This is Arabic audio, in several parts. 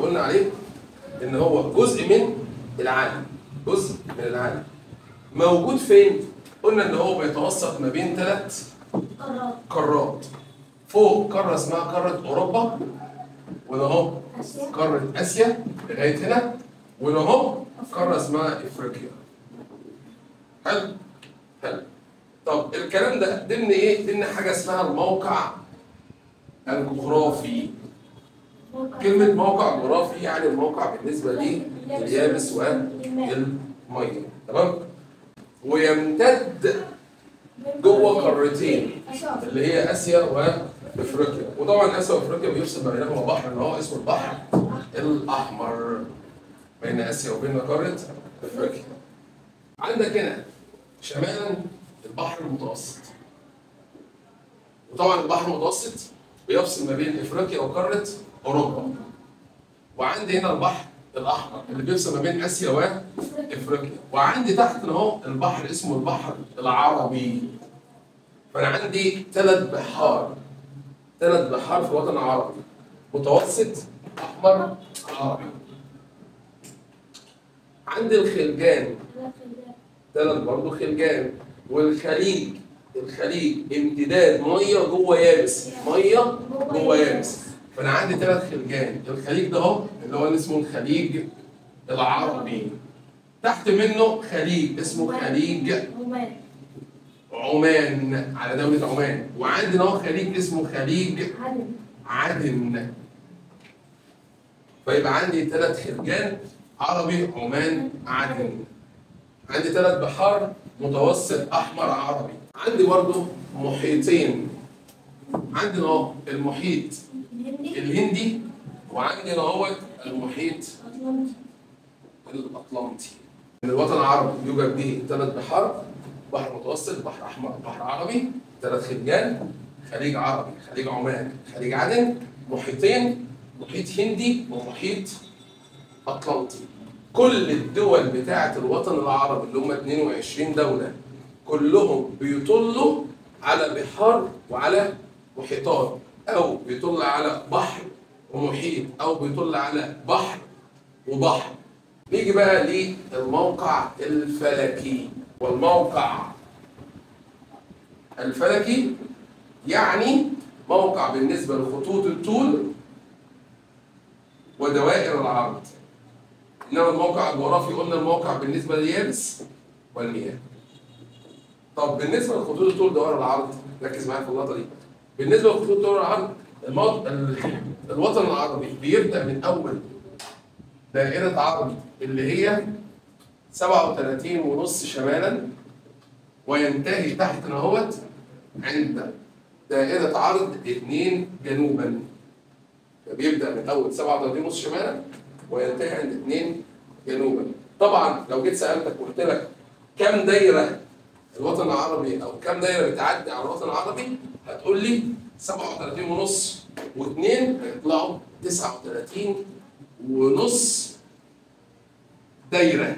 قلنا عليه ان هو جزء من العالم، جزء من العالم. موجود فين؟ قلنا ان هو بيتوسط ما بين 3 قارات. فوق قاره اسمها قاره اوروبا، وده اهو قاره اسيا لغايه هنا، وده اهو قاره اسمها افريقيا. حلو؟ حلو. طب الكلام ده ضمن ايه؟ ضمن حاجه اسمها الموقع الجغرافي. كلمة موقع جغرافي يعني الموقع بالنسبة لليابس والمية، تمام؟ ويمتد جوه قارتين اللي هي آسيا وأفريقيا، وطبعا آسيا وأفريقيا بيفصل ما بينهما بحر اللي هو اسمه البحر الأحمر بين آسيا وبين قارة أفريقيا. عندك هنا شمالا البحر المتوسط، وطبعا البحر المتوسط بيفصل ما بين افريقيا وقاره اوروبا. وعندي هنا البحر الاحمر اللي بيفصل ما بين اسيا وافريقيا. وعندي تحت اهو البحر اسمه البحر العربي. فانا عندي 3 بحار، 3 بحار في الوطن العربي: متوسط، احمر، عربي. عندي الخلجان، 3 برضه خلجان. والخليج، الخليج امتداد ميه جوه يابس، ميه جوه يابس. فانا عندي 3 خلجان. الخليج ده اهو اللي هو اسمه الخليج العربي. تحت منه خليج اسمه خليج عمان على دولة عمان. وعندنا اهو خليج اسمه خليج عدن. فيبقى عندي 3 خلجان: عربي، عمان، عدن. عندي 3 بحار: متوسط، احمر، عربي. عندي برضو محيطين. عندنا اهو المحيط الهندي، وعندنا اهو المحيط الاطلنطي. من الوطن العربي يوجد به 3 بحار: بحر متوسط، بحر احمر، بحر عربي. 3 خليجان: خليج عربي، خليج عمان، خليج عدن. محيطين: محيط هندي ومحيط اطلنطي. كل الدول بتاعه الوطن العربي اللي هم 22 دوله كلهم بيطلوا على بحار وعلى محيطات، او بيطل على بحر ومحيط، او بيطل على بحر وبحر. نيجي بقى للموقع الفلكي. والموقع الفلكي يعني موقع بالنسبه لخطوط الطول ودوائر العرض. انما الموقع الجغرافي قلنا الموقع بالنسبه لليابس والمياه. طب بالنسبه لخطوط الطول دوائر العرض، ركز معايا في اللقطه دي. بالنسبه لخطوط دوائر العرض، الوطن العربي بيبدا من اول دائره عرض اللي هي 37.5 شمالا، وينتهي تحت اهوت عند دائره عرض 2 جنوبا. بيبدا من اول 37.5 شمالا وينتهي عند 2 جنوبا. طبعا لو جيت سالتك وقلت لك كم دايره الوطن العربي او كم دايره بتعدي على الوطن العربي، هتقول لي 37.5 و2 هيطلعوا 39.5 دايره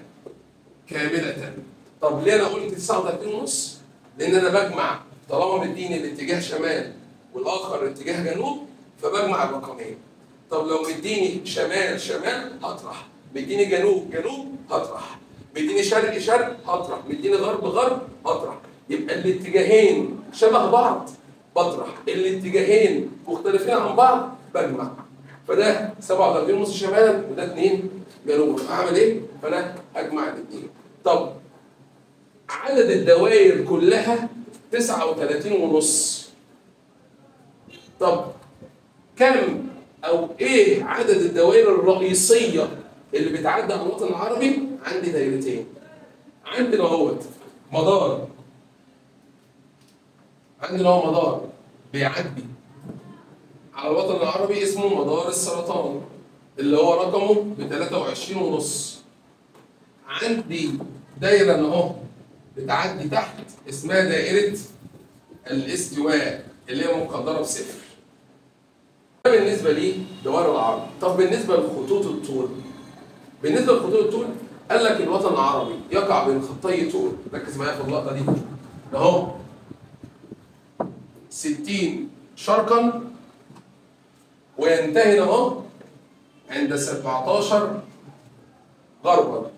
كامله. طب ليه انا قلت 39.5؟ لان انا بجمع، طالما مديني الاتجاه شمال والاخر اتجاه جنوب فبجمع الرقمين. طب لو مديني شمال شمال هطرح، مديني جنوب جنوب هطرح، مديني شرق شرق هطرح، مديني غرب غرب هطرح. يبقى الاتجاهين شبه بعض بطرح، الاتجاهين مختلفين عن بعض بجمع. فده 37.5 شمالا وده 2 جنوبا. اعمل ايه؟ فانا اجمع الاثنين. طب عدد الدوائر كلها 39.5. طب كم او ايه عدد الدوائر الرئيسيه اللي بتعدي على الوطن العربي؟ عندي دايرتين. عندنا اهوت مدار، عندنا اهو مدار بيعدي على الوطن العربي اسمه مدار السرطان اللي هو رقمه ب 23.5. عندي دايره اهو بتعدي تحت اسمها دائره الاستواء اللي هي مقدره بصفر. ده بالنسبه لي دوائر العرض. طب بالنسبه لخطوط الطول، بالنسبه لخطوط الطول قال لك الوطن العربي يقع بين خطي طول، ركز معايا في اللقطه دي اهو، 60 شرقا وينتهي اهو عند 17 غربا،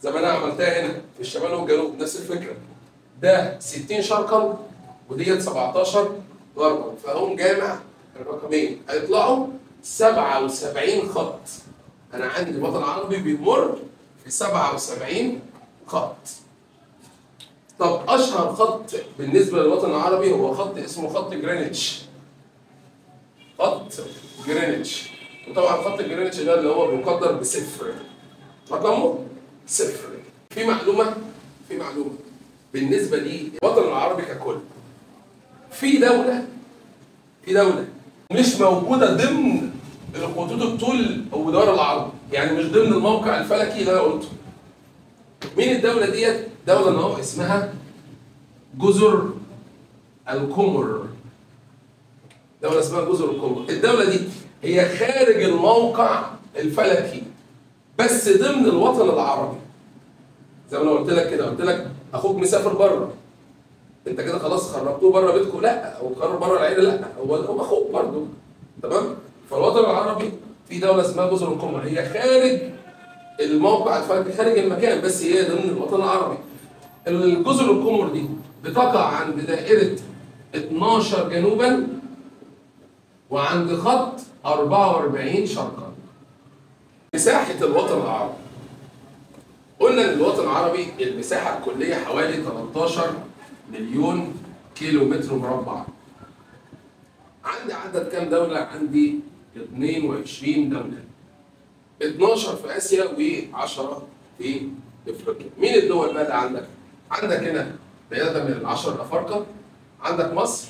زي ما انا عملتها هنا في الشمال والجنوب نفس الفكره. ده 60 شرقا وديت 17 غربا، فهم جامع الرقمين هيطلعوا 77 خط. انا عندي الوطن العربي بيمر في 77 خط. طب اشهر خط بالنسبه للوطن العربي هو خط اسمه خط جرينتش. خط جرينتش، وطبعا خط جرينتش ده اللي هو بيقدر بصفر، رقمه صفر. في معلومه بالنسبه للوطن العربي ككل، في دوله مش موجوده ضمن الخطوط الطول والدوائر العرض، يعني مش ضمن الموقع الفلكي اللي انا قلته. مين الدوله ديت؟ دوله ان هو اسمها جزر القمر. دوله اسمها جزر القمر. الدوله دي هي خارج الموقع الفلكي بس ضمن الوطن العربي. زي ما انا قلت لك كده، قلت لك اخوك مسافر بره، انت كده خلاص خرجتوه بره بيتكم؟ لا، او خرج بره العيله؟ لا، هو اخوك برضه. تمام؟ فالوطن العربي في دوله اسمها جزر القمر، هي خارج الموقع الفلكي، خارج المكان، بس هي ضمن الوطن العربي. الجزر القمر دي بتقع عند دائره 12 جنوبا وعند خط 44 شرقا. مساحه الوطن العربي، قلنا ان الوطن العربي المساحه الكليه حوالي 13 مليون كيلو متر مربع. عندي عدد كام دولة؟ عندي 22 دولة، 12 في آسيا و10 في أفريقيا. مين الدول بقى اللي عندك؟ عندك هنا بداية من ال10 الأفارقة، عندك مصر،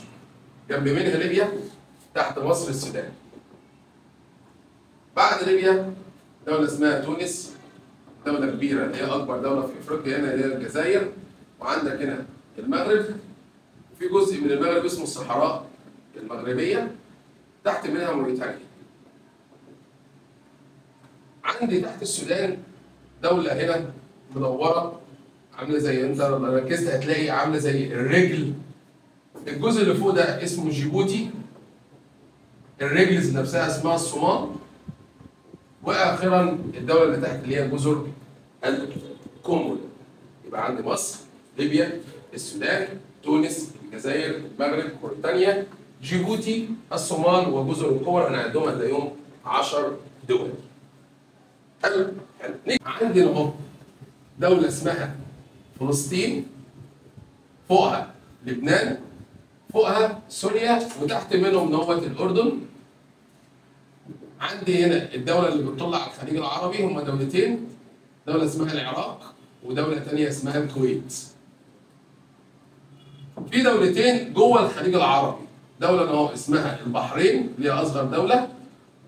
جنب منها ليبيا، تحت مصر السودان. بعد ليبيا دولة اسمها تونس، دولة كبيرة اللي هي أكبر دولة في أفريقيا هنا اللي هي الجزائر، وعندك هنا المغرب، وفي جزء من المغرب اسمه الصحراء المغربية، تحت منها موريتانيا. عندي تحت السودان دولة هنا مدورة عاملة زي، انت لو ركزت هتلاقي عاملة زي الرجل. الجزء اللي فوق ده اسمه جيبوتي، الرجل نفسها اسمها الصومال، واخيرا الدولة اللي تحت اللي هي جزر الكومورو. يبقى عندي مصر، ليبيا، السودان، تونس، الجزائر، المغرب، موريتانيا، جيبوتي، الصومال، وجزر الكومورو. انا عندهم هتلاقيهم 10 دول. حلو. عندنا اهو دولة اسمها فلسطين، فوقها لبنان، فوقها سوريا، وتحت منهم نوبة الأردن. عندي هنا الدولة اللي بتطل على الخليج العربي، هما دولتين، دولة اسمها العراق ودولة تانية اسمها الكويت. في دولتين جوه الخليج العربي، دولة اهو اسمها البحرين اللي هي أصغر دولة،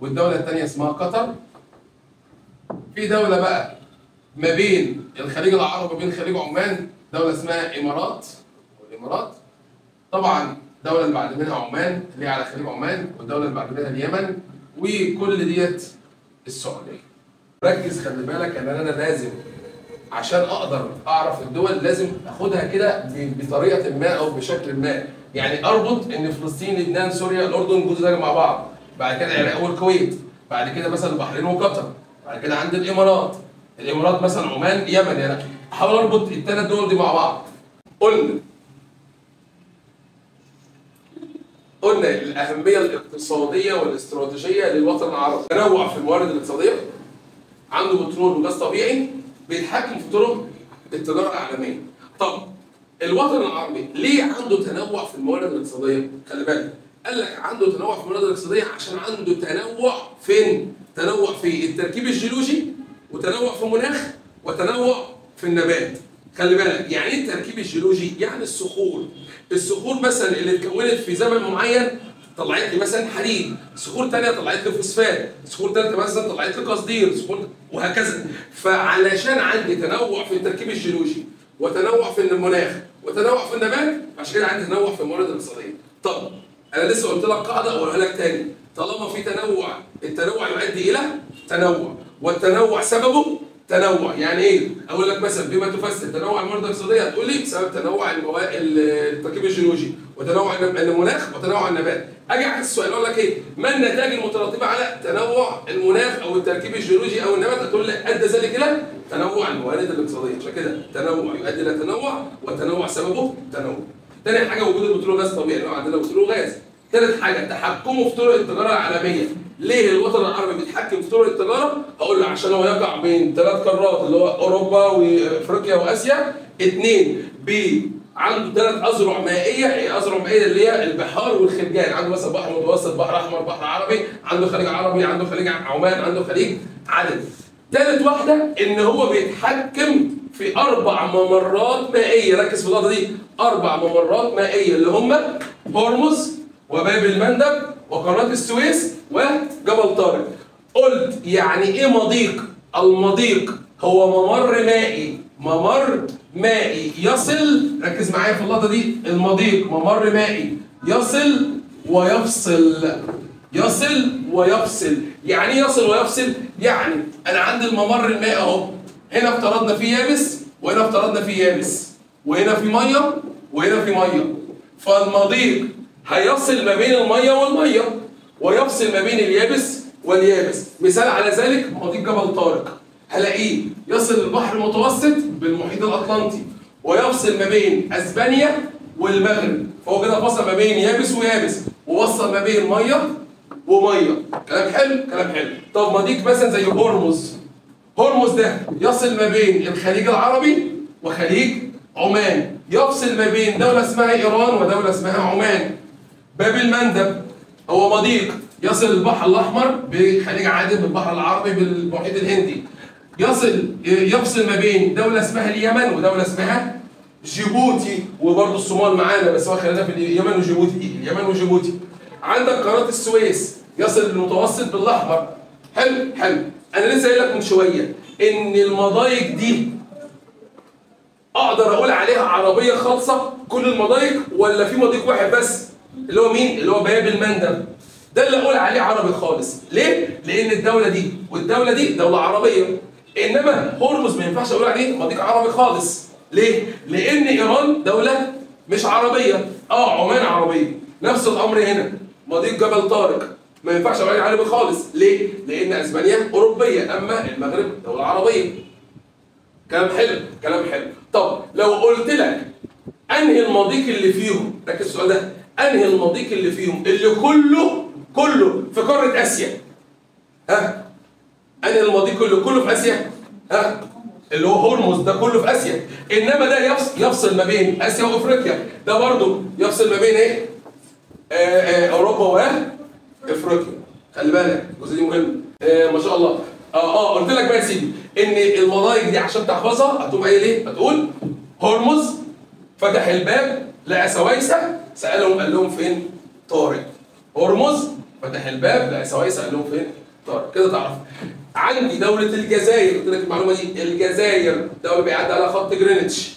والدولة التانية اسمها قطر. في دولة بقى ما بين الخليج العربي وبين خليج عمان، دولة اسمها الإمارات. طبعا الدولة اللي بعد منها عمان اللي هي على خليج عمان، والدولة اللي بعد منها اليمن، وكل ديت السعودية. ركز، خلي بالك ان انا لازم عشان اقدر اعرف الدول لازم اخدها كده بطريقه ما او بشكل ما، يعني اربط ان فلسطين، لبنان، سوريا، الاردن، جزء ده مع بعض، بعد كده العراق والكويت، بعد كده مثلا البحرين وقطر، بعد كده عندي الامارات مثلا، عمان، يمن. يعني احاول اربط الثلاث دول دي مع بعض. قلنا الاهميه الاقتصاديه والاستراتيجيه للوطن العربي، تنوع في الموارد الاقتصاديه، عنده بترول وغاز طبيعي، بيتحكم في طرق التجاره العالميه. طب الوطن العربي ليه عنده تنوع في الموارد الاقتصاديه؟ خلي بالك، قال لك عنده تنوع في الموارد الاقتصاديه عشان عنده تنوع فين؟ تنوع في التركيب الجيولوجي، وتنوع في المناخ، وتنوع في النبات. خلي بالك، يعني ايه التركيب الجيولوجي؟ يعني الصخور مثلا اللي اتكونت في زمن معين طلعت لي مثلا حديد، صخور ثانيه طلعت لي فوسفات، صخور ثالثه مثلا طلعت لي قصدير، صخور وهكذا. فعلشان عندي تنوع في التركيب الجيولوجي، وتنوع في المناخ، وتنوع في النبات، عشان كده عندي تنوع في الموارد الاقتصاديه. طب انا لسه قلت لك قاعده اقولها لك تاني، طالما في تنوع، التنوع يؤدي الى تنوع، والتنوع سببه تنوع يعني ايه؟ اقول لك مثلا بما تفسر تنوع الموارد الاقتصاديه، هتقول لي بسبب تنوع التركيب الجيولوجي وتنوع المناخ وتنوع النبات. اجي اعكس السؤال اقول لك ايه؟ ما النتائج المترتبه على تنوع المناخ او التركيب الجيولوجي او النبات؟ هتقول لي ادى ذلك الى تنوع الموارد الاقتصاديه. عشان كده تنوع يؤدي الى تنوع، وتنوع سببه تنوع. تاني حاجه وجود البترول غاز طبيعي اللي هو عندنا بترول غاز. ثالث حاجه تحكمه في طرق التجاره العالميه. ليه الوطن العربي بيتحكم في طرق التجاره؟ هقول له عشان هو يقع بين 3 قارات اللي هو اوروبا وافريقيا واسيا. 2 عنده 3 اذرع مائيه، اذرع مائيه اللي هي البحار والخليجان، عنده مثلا بحر متوسط، بحر احمر، بحر عربي، عنده خليج عربي، عنده خليج عمان، عنده خليج عدن. ثالث واحده ان هو بيتحكم في 4 ممرات مائيه، ركز في اللقطه دي، 4 ممرات مائيه اللي هم هرمز وباب المندب وقناه السويس وجبل طارق. قلت يعني ايه مضيق؟ المضيق هو ممر مائي، ممر مائي يصل، ركز معايا في اللقطه دي، المضيق ممر مائي يصل ويفصل. يصل ويفصل، يعني ايه يصل ويفصل؟ يعني انا عندي الممر المائي اهو، هنا افترضنا فيه يابس وهنا افترضنا فيه يابس، وهنا في ميه وهنا في ميه، فالمضيق هيصل ما بين الميه والميه ويفصل ما بين اليابس واليابس. مثال على ذلك مضيق جبل طارق، هلاقيه يصل البحر المتوسط بالمحيط الاطلنطي ويفصل ما بين اسبانيا والمغرب، فهو كده فصل ما بين يابس ويابس ووصل ما بين ميه وميه. كلام حلو، كلام حلو. طب مضيق مثلا زي هرمز، هرمز ده يصل ما بين الخليج العربي وخليج عمان، يفصل ما بين دولة اسمها إيران ودولة اسمها عمان. باب المندب هو مضيق يصل البحر الأحمر بخليج عدن بالبحر العربي بالمحيط الهندي، يفصل ما بين دولة اسمها اليمن ودولة اسمها جيبوتي، وبرضه الصومال معانا بس هو خلينا في اليمن وجيبوتي، اليمن وجيبوتي. عندك قناة السويس يصل المتوسط بالأحمر. حلو حلو. أنا لسه قايل لك من شوية إن المضايق دي اقدر اقول عليها عربيه خالصه كل المضايق، ولا في مضيق واحد بس اللي هو مين؟ اللي هو باب المندب. ده اللي اقول عليه عربي خالص. ليه؟ لان الدوله دي والدوله دي دوله عربيه. انما هرمز ما ينفعش اقول عليه مضيق عربي خالص. ليه؟ لان ايران دوله مش عربيه، عمان عربيه. نفس الامر هنا، مضيق جبل طارق ما ينفعش اقول عليه عربي خالص. ليه؟ لان اسبانيا اوروبيه اما المغرب دوله عربيه. كلام حلو، كلام حلو. طب لو قلت لك انهي المضيق اللي فيهم، ركز السؤال ده، انهي المضيق اللي فيهم اللي كله في قاره اسيا؟ انهي المضيق اللي كله في اسيا؟ اللي هو هرمز، ده كله في اسيا. انما ده يفصل ما بين اسيا وافريقيا، ده برضه يفصل ما بين ايه؟ اوروبا وافريقيا. خلي بالك الجزء دي مهم. ما شاء الله. قلت لك بقى يا سيدي ان المضايق دي عشان تحفظها هتقوم قايل ايه؟ هتقول هرمز فتح الباب لقى سويسه سالهم قال لهم فين؟ طارق. هرمز فتح الباب لقى سويسه قال لهم فين؟ طارق. كده تعرف. عندي دوله الجزائر، قلت لك المعلومه دي، الجزائر دوله بيعدي على خط جرينتش.